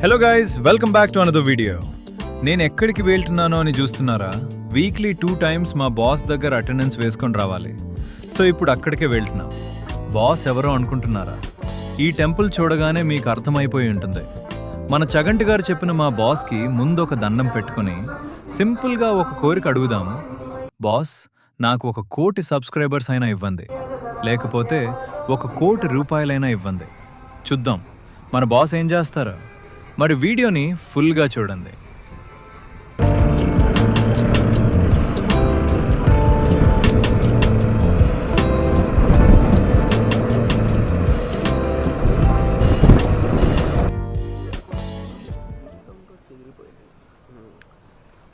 Hello guys, welcome back to another video. నేను ఎక్కడికి వెళ్తున్నానో అని చూస్తున్నారా? వీక్లీ 2 times మా బాస్ దగ్గర అటెండెన్స్ వేసుకొని రావాలి. సో ఇప్పుడు అక్కడికే వెళ్తున్నా. బాస్ ఎవరో అనుకుంటున్నారా? ఈ టెంపుల్ చూడగానే మీకు అర్థమైపోయి ఉంటుంది. మన చగంటి గారు చెప్పిన మా బాస్కి ముందు ఒక దండం పెట్టుకుని సింపుల్గా ఒక కోరిక అడుగుదాం. బాస్, నాకు 1 కోటి సబ్స్క్రైబర్స్ అయినా ఇవ్వండి, లేకపోతే 1 కోటి రూపాయలైనా ఇవ్వండి. చూద్దాం మన బాస్ ఏం చేస్తారో. మరి వీడియోని ఫుల్గా చూడండి.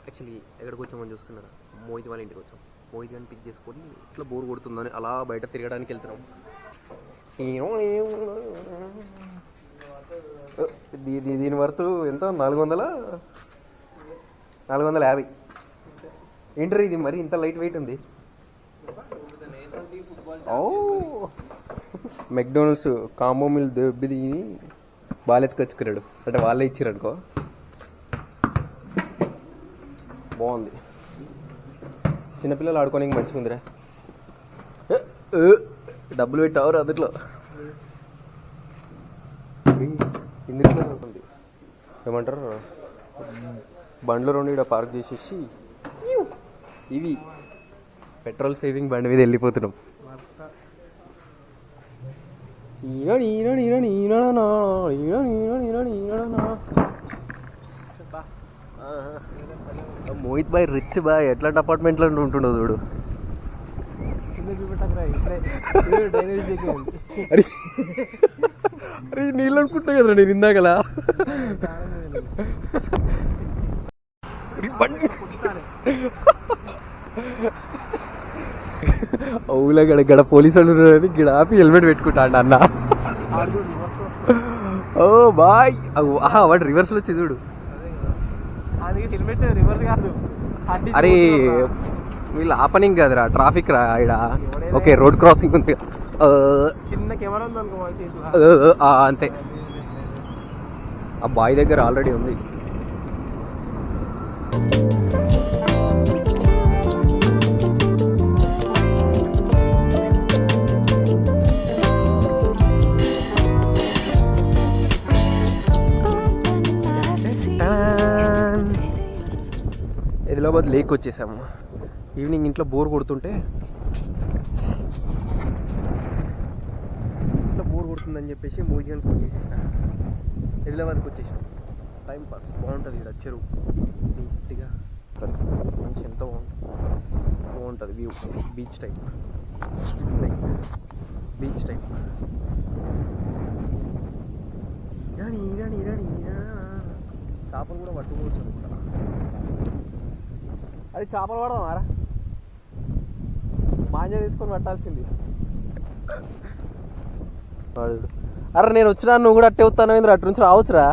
యాక్చువల్లీ ఎక్కడికి వచ్చామని చూస్తున్నారా? మోహిత్ వాళ్ళ ఇంటికి వచ్చాం. మోహిత్ గారిని పిక్ చేసుకొని ఇట్లా బోర్ కొడుతుందని అలా బయట తిరగడానికి వెళ్తున్నాం. దీని వర్త్ ఎంత? 450. ఏంటరీ ఇది మరి ఇంత లైట్ వెయిట్ ఉంది? ఓ మెక్డొనాల్డ్స్ కాంబో మిల్ దెబ్బది బాలెత్తుకొచ్చుకున్నాడు అంటే వాళ్ళే ఇచ్చారు అనుకో. బాగుంది, చిన్నపిల్లలు ఆడుకోనికి మంచిగా ఉందిరా. డబ్బులు పెట్టావు అందులో. ఇందులో ఉంది ఏమంటారు, బండ్లు 2 ఇక్కడ పార్క్ చేసేసి ఇవి పెట్రోల్ సేవింగ్ బండి మీద వెళ్ళిపోతున్నాం. మోహిత్ బాయ్ రిచ్ బాయ్, ఎట్లాంటి అపార్ట్మెంట్లో ఉంటుండో చూడు. అరే నీళ్ళు అనుకుంటున్నా కదరా నేను ఇందాకలా. అవులా గడ పోలీసు వాళ్ళు గిడ ఆపి హెల్మెట్ పెట్టుకుంటా అన్న. ఓ బాయ్, వాడు రివర్స్ లో వచ్చి చూడు. అరే వీళ్ళు ఆపనింగ్ కదరా, ట్రాఫిక్ రా ఇడ. ఓకే, రోడ్ క్రాసింగ్ ఉంది అంతే. ఆ బాయ్ దగ్గర ఆల్రెడీ ఉంది. ఆదిలాబాద్ లేక్ వచ్చేసాము. ఈవినింగ్ ఇంట్లో బోర్ కొడుతుంటే కొడుతుందని చెప్పేసి మోహిత్ ఫోన్ చేసేసిన. ఆదిలాబాద్కి వచ్చేసాం. టైం పాస్ బాగుంటుంది ఇక్కడ, చెరువు నీట్గా మంచి ఎంత బాగుంటుంది వ్యూ. బీచ్ టైప్ చేపలు కూడా పట్టుకోవచ్చు అనుకుంటా. అది చేపలు పడదామారా? మాంజా తీసుకొని పట్టాల్సింది. అరే నేను వచ్చినా నువ్వు కూడా అట్టే వస్తాను, అటు నుంచి రావచ్చురా.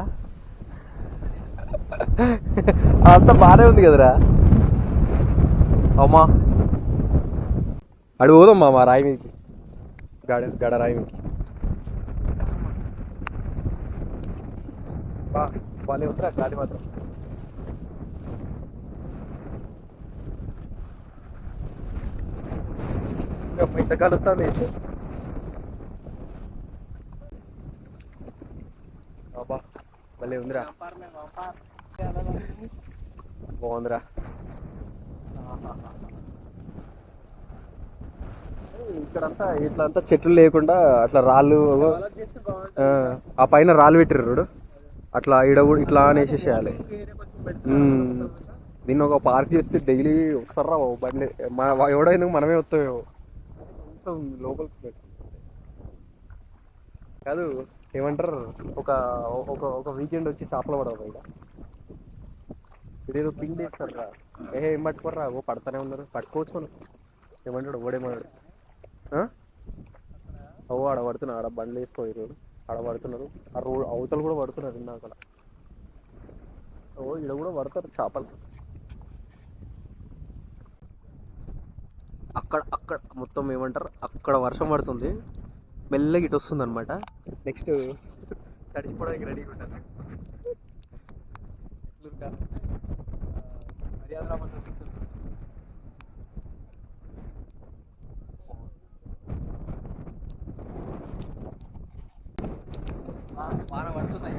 అంతా బాగానే ఉంది కదరా. అమ్మా అడు పోదమ్మా మా రాయి మీదకి, గడ రాయి మీదకి. వాళ్ళే వద్దురా గాలి మాత్రం. ఇంత కలుస్తుంది. భలే ఉందిరా, బాగుందిరా. ఇక్కడంతా ఇట్లా చెట్లు లేకుండా అట్లా రాళ్ళు, ఆ పైన రాళ్ళు పెట్టిర్రు అట్లా. ఈడ కూడా ఇట్లా అనేసేసేయాలి. దీన్ని ఒక పార్క్ చేస్తే డైలీ వస్తారా బండి. ఎవడైందుకు మనమే వస్తామేమో లోపలికి కాదు. ఏమంటారు, ఒక వీకెండ్ వచ్చి చేపలు పడవు బయట. ఇదేదో పిండి చేస్తారా? ఏం పట్టుకోర్రా, పడతానే ఉన్నారు. పట్టుకోవచ్చు మనం. ఏమంటాడు ఓడేమన్నాడు? ఆడ పడుతున్నారు, ఆడ బండ్లు వేసుకోరు, ఆడ పడుతున్నారు. ఆ రోడ్ అవతలు కూడా పడుతున్నారు ఇందాక. ఈడ కూడా పడతారు చేపలు. అక్కడ మొత్తం ఏమంటారు, అక్కడ వర్షం పడుతుంది, మెల్లగా ఇటు వస్తుంది అనమాట. నెక్స్ట్ తడిచిపోవడానికి రెడీగా ఉంటాను. వాన పడుతున్నాయి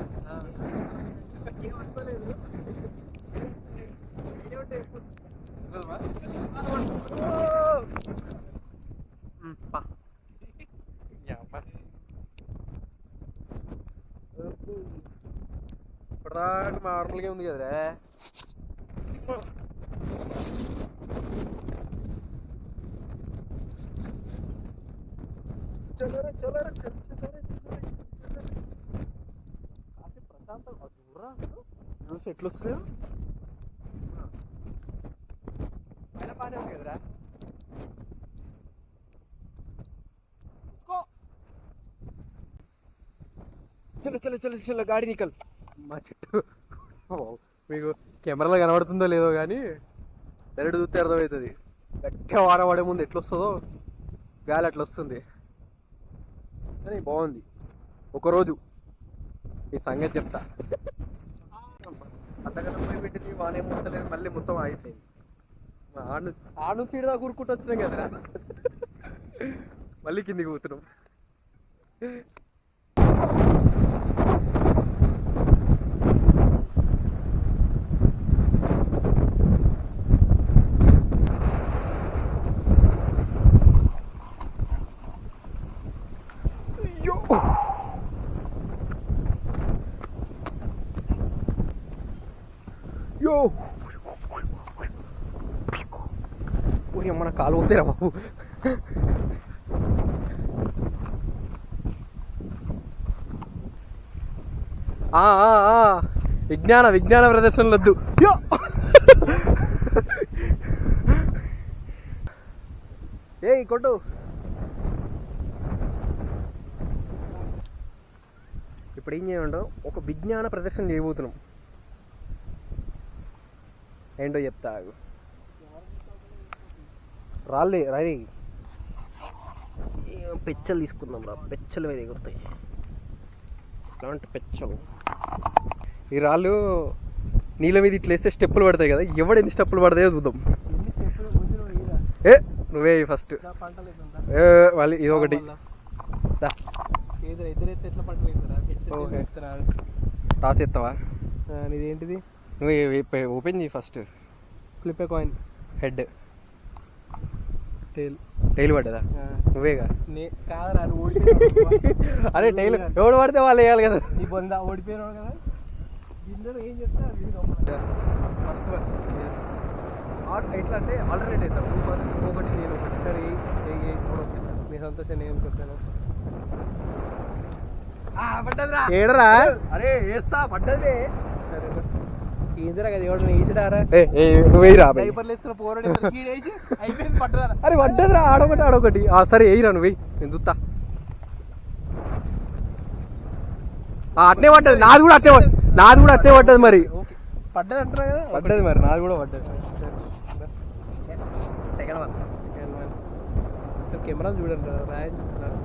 ఇప్పటిదాకా నార్మల్గా ఉంది కదరా. చల్లరా చల్లరా కాఫీ ప్రశాంతం చూడరా జ్యూస్ ఎట్లా వస్తున్నాయో పైన బాగానే ఉంది కదరా. చలో చలో చలో చలో గాడి నికల్. మా చెట్టు మీకు కెమెరాలో కనబడుతుందో లేదో కానీ డైరెక్ట్ చూస్తే అర్థమవుతుంది. గట్టిగా వాన పడే ముందు ఎట్లా వస్తుందో గాలి అట్లా వస్తుంది. కానీ బాగుంది. ఒకరోజు ఈ సంగతి చెప్తా. అంతకన్నా పోయి పెట్టింది వాన ఏం వస్తలేదు, మళ్ళీ మొత్తం ఆగిపోయింది. ఆడ నుంచి ఇడదా కూరుకుంటూ వచ్చినాం కదరా, మళ్ళీ కిందికి పోతున్నాం. యో ఊరి అమ్మ కాలు పోతేరా బాబు. విజ్ఞాన ప్రదర్శనలు వద్దు. యో ఏ కొట్టు. ఇప్పుడు ఏం చేయమంటావు, ఒక విజ్ఞాన ప్రదర్శన చేయబోతున్నాం. ఏంటో చెప్తా రాలే రాయి. పెచ్చలు తీసుకుందాం రా, పెచ్చలు మీద ఎగురుతాయి ఇలాంటి పెచ్చలు. ఈ రాళ్ళు నీళ్ళ మీద ఇట్లా వేస్తే స్టెప్పులు పడతాయి కదా, ఎవడు ఎన్ని స్టెప్పులు పడతాయో చూద్దాం. ఏ నువ్వే ఫస్ట్. మళ్ళీ ఇది ఒకటి టాస్ ఎత్తావా? నీదేంటిది? నువ్వు ఓపెన్ చేయి first. Flip a coin. Head tail పడ్డదా? నువ్వేగా. కాదరా అరే టైల్ ఎవడు పడితే వాళ్ళు వేయాలి కదా. నీ బొందా ఓడిపోయినాడు కదా. దీనిలో ఏం చెప్తా ఫస్ట్ ఎట్లా అంటే ఆల్టర్నేట్ అవుతాం. నువ్వు ఫస్ట్, నువ్వు ఒకటి, నేను ఒకటి. సరే ఓకే సార్, నీ సంతోషం నేను కొట్టాను. ఏడరా? అరే వేస్తా పడ్డదే. సరే ఏందిరా కదా ఎవడన్నా వేసిడారా? నువ్వేరా డైపర్లు వేసుకున్న పోరాడు అయిపోయింది పడ్డదా? అరే పడ్డదిరా, ఆడొకటి ఆడొకటి. సరే వేయిరా నువ్వు, నేను చూస్తా. అట్నే పడ్డది, నాది కూడా అట్నే పడ్డది. మరి పడ్డది అంటారా కదా? పడ్డది మరి, నాది కూడా పడ్డది. Second one. కెమెరాలు చూడండి రాయని చూస్తున్నారు.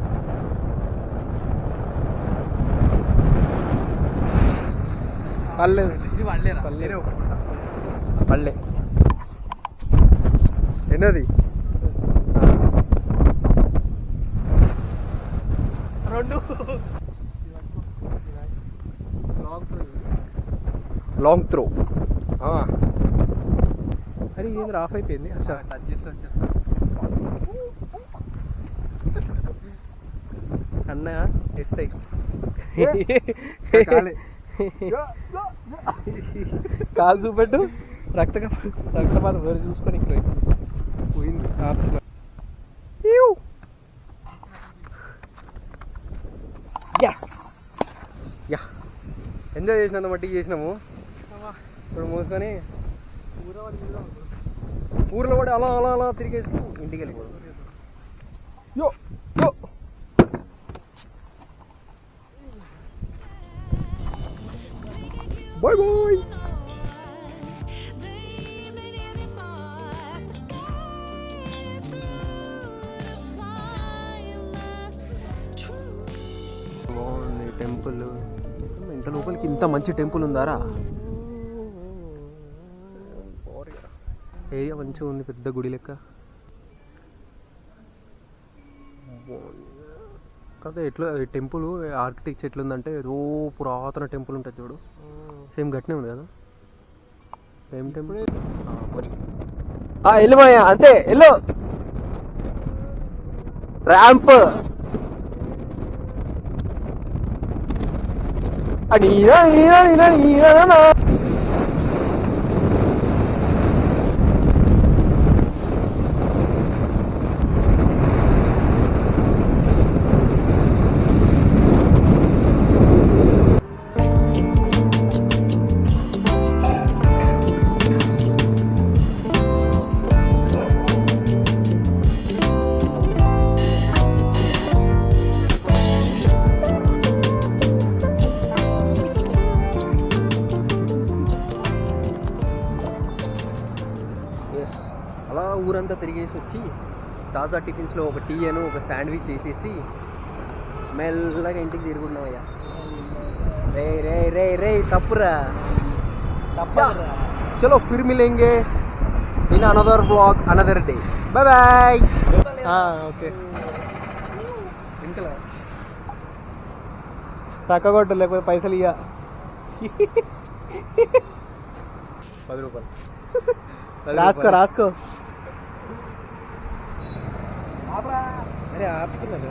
పర్లేదు, ఇది పడలేదా? పడలే. ఎన్నది? రెండు. Long throw. అరే ఇది ఆఫ్ అయిపోయింది. టచ్ చేస్తే వచ్చేస్తా. అన్న ఎస్ఐ కాలు చూపెట్టు. రక్తపాతం వేరు చూసుకొని ఇక్కడ పోయింది. ఎంజాయ్ చేసినంత మట్టికి చేసినాము. ఇప్పుడు మూసుకొని ఊర్లో పడి అలా అలా అలా తిరిగేసి ఇంటికి వెళ్ళిపోదాం. యో యో బాయ్ బాయ్. బాగుంది టెంపుల్. ఇంత లోపలికి ఇంత మంచి టెంపుల్ ఉందారా? ఏరియా మంచిగా ఉంది, పెద్ద గుడి లెక్క. కాకపోతే ఎట్లా టెంపుల్ ఆర్కిటెక్చర్ ఎట్లుందంటే ఏదో పురాతన టెంపుల్ ఉంటుంది చూడు, సేమ్ గట్నే ఉంది కదా. Same temple. వెళ్ళు మాయా, అంతే వెళ్ళు. ర్యాంప్ అలా ఊరంతా తిరిగేసి వచ్చి తాజా టిఫిన్స్లో ఒక టీ అని ఒక శాండ్విచ్ చేసేసి మెల్లగా ఇంటికి తిరుగుతున్నామయ్యా. రే రే రే రే తప్పురా చలో ఫిర్ మిలేంగే in another blog another day. Bye bye. Okay ఇంకా చక్కగొట్టు, లేకపోతే పైసలు ఇయ్య. 10 రూపాయలు రాసుకో. అరే ఆపుతున్నారు.